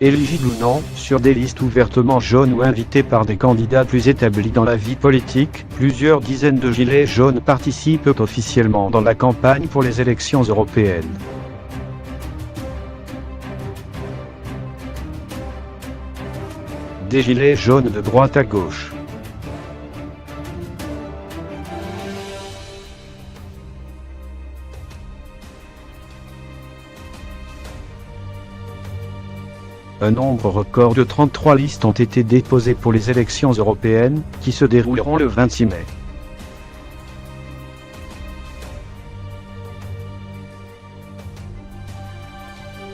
Éligibles ou non, sur des listes ouvertement jaunes ou invités par des candidats plus établis dans la vie politique, plusieurs dizaines de gilets jaunes participent officiellement dans la campagne pour les élections européennes. Des gilets jaunes de droite à gauche. Un nombre record de 33 listes ont été déposées pour les élections européennes, qui se dérouleront le 26 mai.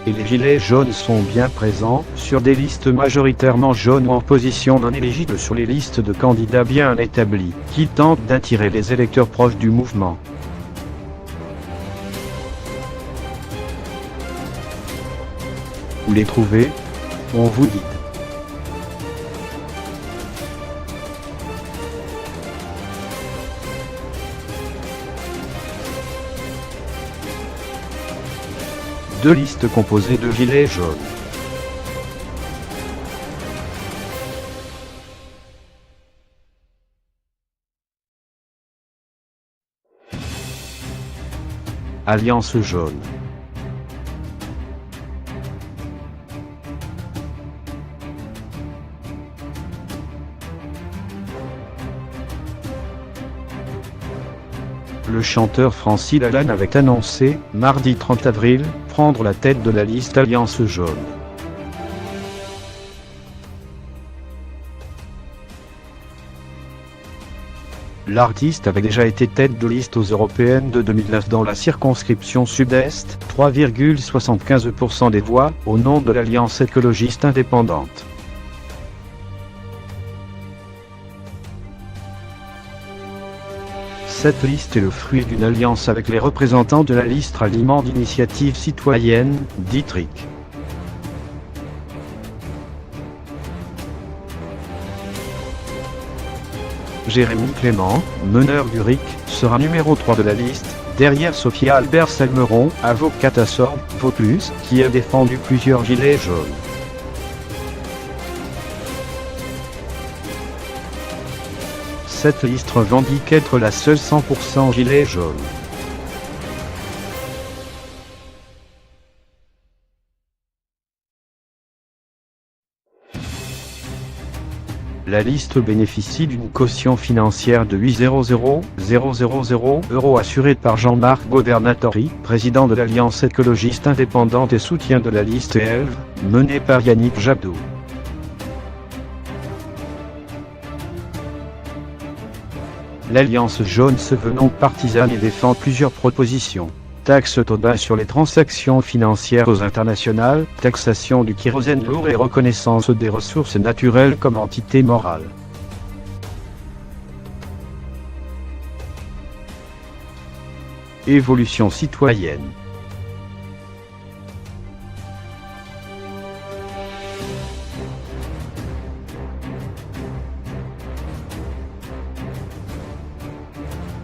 Et les gilets jaunes sont bien présents, sur des listes majoritairement jaunes ou en position non éligible sur les listes de candidats bien établis, qui tentent d'attirer les électeurs proches du mouvement. Où les trouver? On vous dit. Deux listes composées de gilets jaunes. Alliance jaune. Le chanteur Francis Lalanne avait annoncé, mardi 30 avril, prendre la tête de la liste Alliance jaune. L'artiste avait déjà été tête de liste aux européennes de 2009 dans la circonscription Sud-Est, 3,75% des voix, au nom de l'Alliance écologiste indépendante. Cette liste est le fruit d'une alliance avec les représentants de la liste Ralliement d'initiative citoyenne, dite RIC. Jérémy Clément, meneur du RIC, sera numéro 3 de la liste, derrière Sophia Albert-Salmeron, avocate à Sorbe, Vaucluse, qui a défendu plusieurs gilets jaunes. Cette liste revendique être la seule 100% gilet jaune. La liste bénéficie d'une caution financière de 800 000 € assurée par Jean-Marc Governatori, président de l'Alliance écologiste indépendante et soutien de la liste ELV, menée par Yannick Jadot. L'Alliance jaune se veut non partisane et défend plusieurs propositions. Taxe Tobin sur les transactions financières aux internationales, taxation du kérosène lourd et reconnaissance des ressources naturelles comme entité morale. Évolution citoyenne.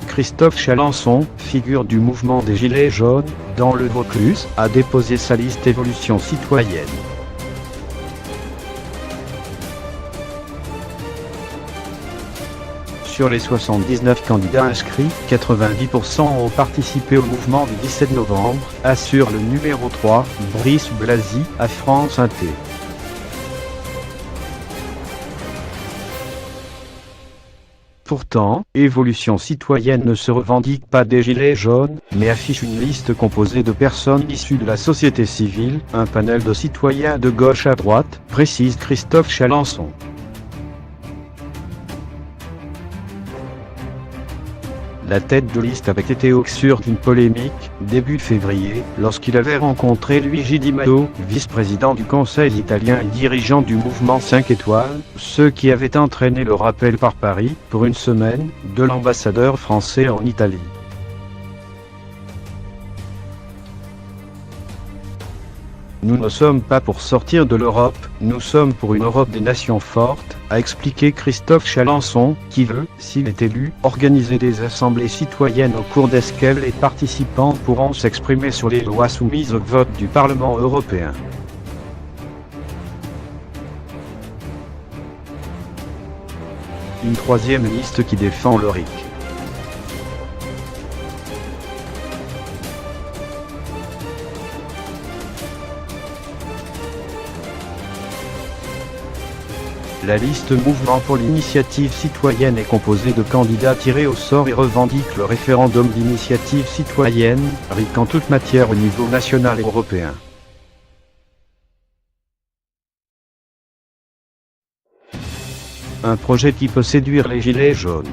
Christophe Chalençon, figure du mouvement des Gilets jaunes, dans le Vaucluse, a déposé sa liste Évolution citoyenne. Sur les 79 candidats inscrits, 90% ont participé au mouvement du 17 novembre, assure le numéro 3, Brice Blasi, à France Inter. Pourtant, Évolution citoyenne ne se revendique pas des Gilets jaunes, mais affiche une liste composée de personnes issues de la société civile, un panel de citoyens de gauche à droite, précise Christophe Chalençon. La tête de liste avait été au cœur d'une polémique, début février, lorsqu'il avait rencontré Luigi Di Maio, vice-président du Conseil italien et dirigeant du mouvement 5 étoiles, ce qui avait entraîné le rappel par Paris, pour une semaine, de l'ambassadeur français en Italie. Nous ne sommes pas pour sortir de l'Europe, nous sommes pour une Europe des nations fortes, a expliqué Christophe Chalençon, qui veut, s'il est élu, organiser des assemblées citoyennes au cours desquelles les participants pourront s'exprimer sur les lois soumises au vote du Parlement européen. une troisième liste qui défend le RIC. La liste Mouvement pour l'initiative citoyenne est composée de candidats tirés au sort et revendique le référendum d'initiative citoyenne, RIC en toute matière au niveau national et européen. Un projet qui peut séduire les gilets jaunes.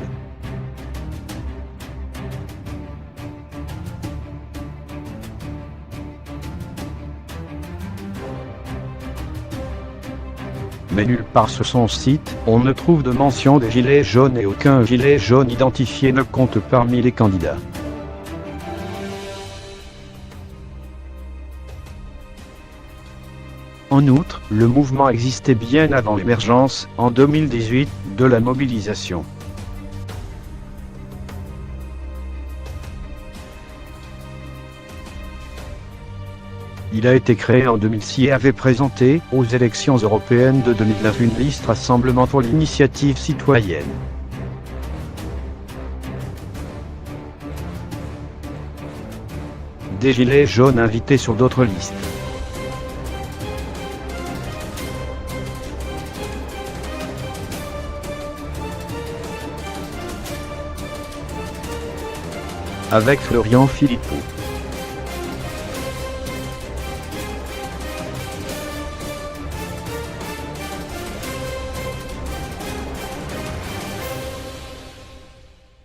Mais nulle part sur son site, on ne trouve de mention des gilets jaunes et aucun gilet jaune identifié ne compte parmi les candidats. En outre, le mouvement existait bien avant l'émergence, en 2018, de la mobilisation. Il a été créé en 2006 et avait présenté, aux élections européennes de 2009, une liste Rassemblement pour l'initiative citoyenne. Des gilets jaunes invités sur d'autres listes. Avec Florian Philippot.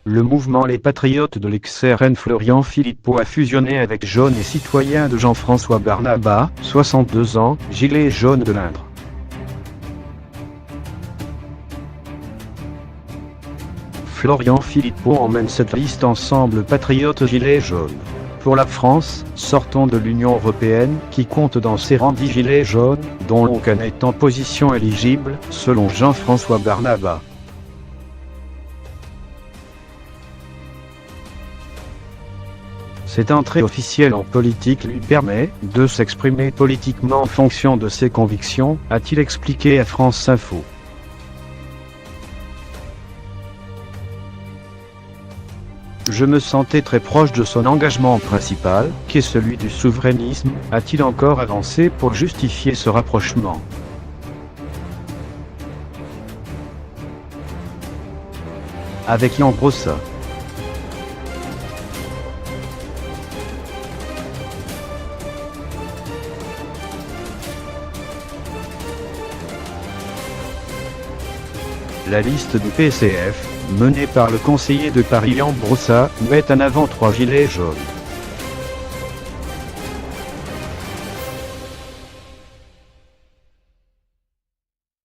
Le mouvement Les Patriotes de l'ex-RN Florian Philippot a fusionné avec Jaunes et Citoyens de Jean-François Barnaba, 62 ans, gilet jaune de l'Indre. Florian Philippot emmène cette liste Ensemble Patriotes Gilets jaunes. Pour la France, sortant de l'Union européenne, qui compte dans ses rangs 10 gilets jaunes, dont aucun est en position éligible, selon Jean-François Barnaba. Cette entrée officielle en politique lui permet de s'exprimer politiquement en fonction de ses convictions, a-t-il expliqué à France Info. Je me sentais très proche de son engagement principal, qui est celui du souverainisme, a-t-il encore avancé pour justifier ce rapprochement. Avec Ian Brossat. La liste du PCF, menée par le conseiller de Paris Ian Brossat, met en avant 3 gilets jaunes.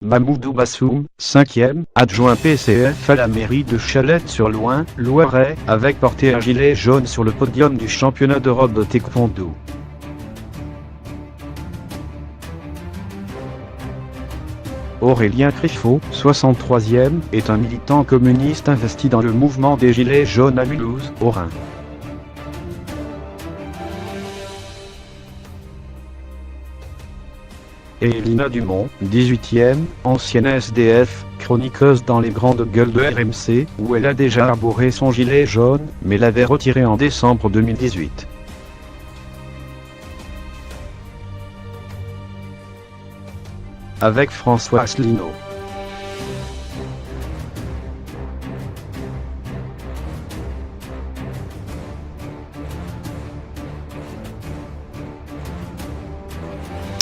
Mamoudou Bassoum, 5e, adjoint PCF à la mairie de Chalette-sur-Loing, Loiret, avec porté un gilet jaune sur le podium du championnat d'Europe de taekwondo. Aurélien Criffaut, 63e, est un militant communiste investi dans le mouvement des Gilets jaunes à Mulhouse, au Rhin. Et Elina Dumont, 18e, ancienne SDF, chroniqueuse dans les grandes gueules de RMC, où elle a déjà arboré son gilet jaune, mais l'avait retiré en décembre 2018. Avec François Asselineau.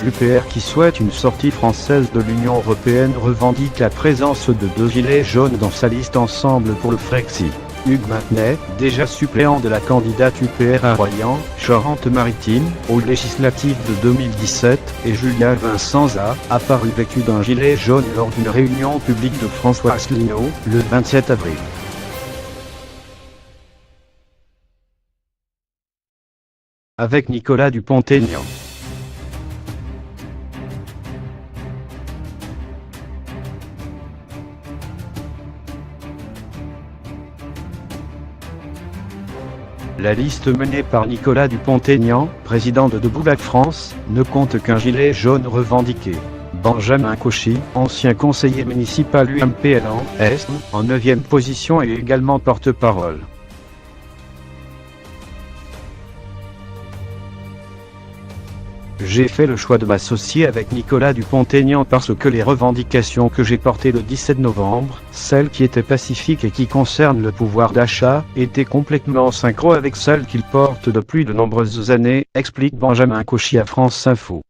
L'UPR, qui souhaite une sortie française de l'Union européenne, revendique la présence de 2 gilets jaunes dans sa liste Ensemble pour le Frexit. Hugues Maintenay, déjà suppléant de la candidate UPR à Royan, Charente-Maritime, aux législatives de 2017, et Julien Vincenza, apparu vêtu d'un gilet jaune lors d'une réunion publique de François Asselineau, le 27 avril. Avec Nicolas Dupont-Aignan. La liste menée par Nicolas Dupont-Aignan, président de Debout la France, ne compte qu'un gilet jaune revendiqué. Benjamin Cauchy, ancien conseiller municipal UMP Est, en 9e position et également porte-parole. J'ai fait le choix de m'associer avec Nicolas Dupont-Aignan parce que les revendications que j'ai portées le 17 novembre, celles qui étaient pacifiques et qui concernent le pouvoir d'achat, étaient complètement en synchro avec celles qu'il porte depuis de nombreuses années, explique Benjamin Cauchy à France Info.